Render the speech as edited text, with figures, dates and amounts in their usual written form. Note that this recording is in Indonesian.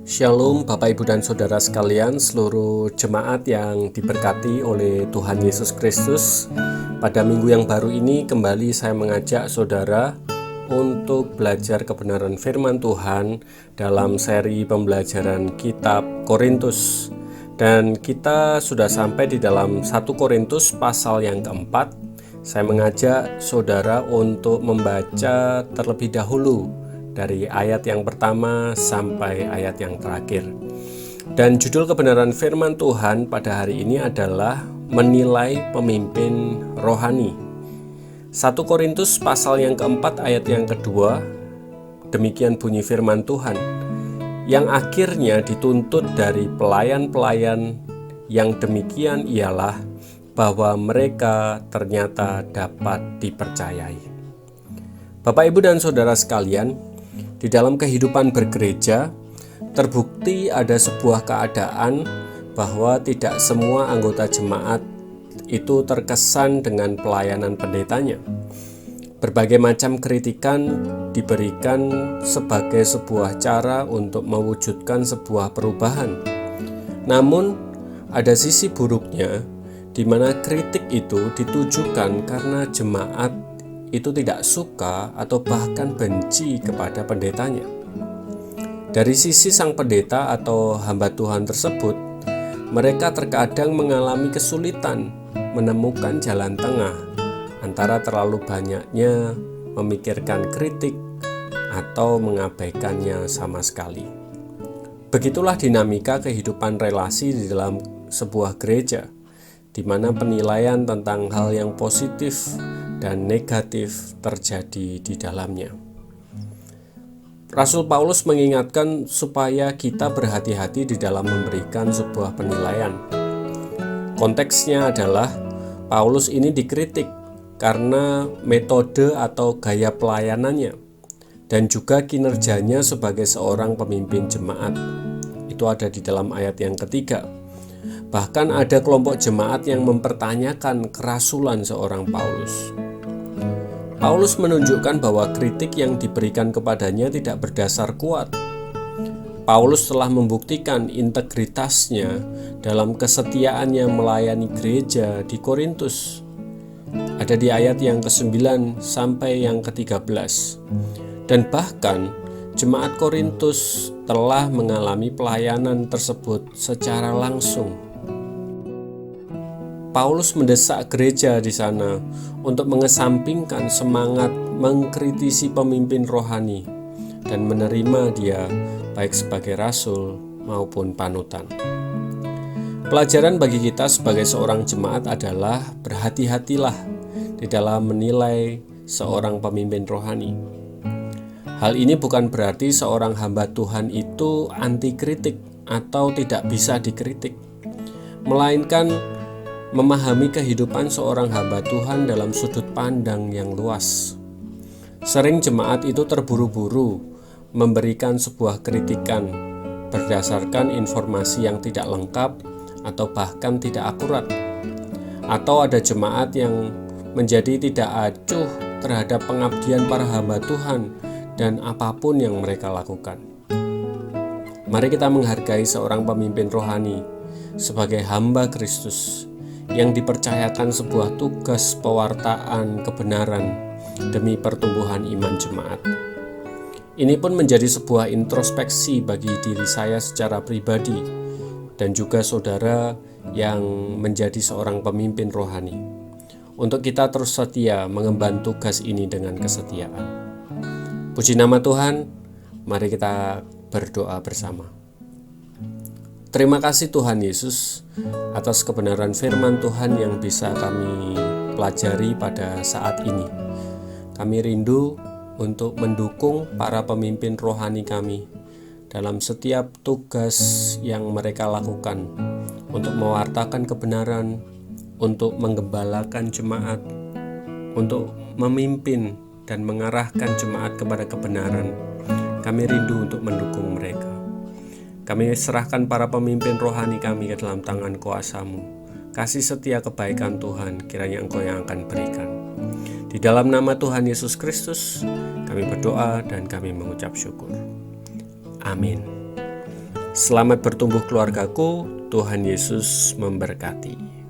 Shalom Bapak Ibu dan Saudara sekalian, seluruh jemaat yang diberkati oleh Tuhan Yesus Kristus. Pada minggu yang baru ini kembali saya mengajak saudara untuk belajar kebenaran firman Tuhan dalam seri pembelajaran kitab Korintus. Dan kita sudah sampai di dalam 1 Korintus pasal yang keempat. Saya mengajak saudara untuk membaca terlebih dahulu dari ayat yang pertama sampai ayat yang terakhir. Dan judul kebenaran firman Tuhan pada hari ini adalah menilai pemimpin rohani. 1 Korintus pasal yang keempat ayat yang kedua, demikian bunyi firman Tuhan, yang akhirnya dituntut dari pelayan-pelayan yang demikian ialah bahwa mereka ternyata dapat dipercayai. Bapak, Ibu, dan Saudara sekalian, di dalam kehidupan bergereja, terbukti ada sebuah keadaan bahwa tidak semua anggota jemaat itu terkesan dengan pelayanan pendetanya. Berbagai macam kritikan diberikan sebagai sebuah cara untuk mewujudkan sebuah perubahan. Namun, ada sisi buruknya di mana kritik itu ditujukan karena jemaat itu tidak suka atau bahkan benci kepada pendetanya. Dari sisi sang pendeta atau hamba Tuhan tersebut, mereka terkadang mengalami kesulitan menemukan jalan tengah antara terlalu banyaknya memikirkan kritik atau mengabaikannya sama sekali. Begitulah dinamika kehidupan relasi di dalam sebuah gereja, di mana penilaian tentang hal yang positif dan negatif terjadi di dalamnya. Rasul Paulus mengingatkan supaya kita berhati-hati di dalam memberikan sebuah penilaian. Konteksnya adalah Paulus ini dikritik karena metode atau gaya pelayanannya dan juga kinerjanya sebagai seorang pemimpin jemaat. Itu ada di dalam ayat yang ketiga. Bahkan ada kelompok jemaat yang mempertanyakan kerasulan seorang Paulus. Paulus menunjukkan bahwa kritik yang diberikan kepadanya tidak berdasar kuat. Paulus telah membuktikan integritasnya dalam kesetiaannya melayani gereja di Korintus. Ada di ayat yang ke-9 sampai yang ke-13. Dan bahkan jemaat Korintus telah mengalami pelayanan tersebut secara langsung. Paulus mendesak gereja di sana untuk mengesampingkan semangat mengkritisi pemimpin rohani dan menerima dia baik sebagai rasul maupun panutan. Pelajaran bagi kita sebagai seorang jemaat adalah berhati-hatilah di dalam menilai seorang pemimpin rohani. Hal ini bukan berarti seorang hamba Tuhan itu anti kritik atau tidak bisa dikritik, melainkan memahami kehidupan seorang hamba Tuhan dalam sudut pandang yang luas. Sering jemaat itu terburu-buru memberikan sebuah kritikan berdasarkan informasi yang tidak lengkap atau bahkan tidak akurat. Atau ada jemaat yang menjadi tidak acuh terhadap pengabdian para hamba Tuhan dan apapun yang mereka lakukan. Mari kita menghargai seorang pemimpin rohani sebagai hamba Kristus yang dipercayakan sebuah tugas pewartaan kebenaran demi pertumbuhan iman jemaat. Ini pun menjadi sebuah introspeksi bagi diri saya secara pribadi dan juga saudara yang menjadi seorang pemimpin rohani, untuk kita terus setia mengemban tugas ini dengan kesetiaan. Puji nama Tuhan, mari kita berdoa bersama. Terima kasih Tuhan Yesus atas kebenaran firman Tuhan yang bisa kami pelajari pada saat ini. Kami rindu untuk mendukung para pemimpin rohani kami dalam setiap tugas yang mereka lakukan untuk mewartakan kebenaran, untuk menggembalakan jemaat, untuk memimpin dan mengarahkan jemaat kepada kebenaran. Kami rindu untuk mendukung mereka. Kami serahkan para pemimpin rohani kami ke dalam tangan kuasa-Mu. Kasih setia kebaikan Tuhan kiranya Engkau yang akan berikan. Di dalam nama Tuhan Yesus Kristus, kami berdoa dan kami mengucap syukur. Amin. Selamat bertumbuh keluargaku, Tuhan Yesus memberkati.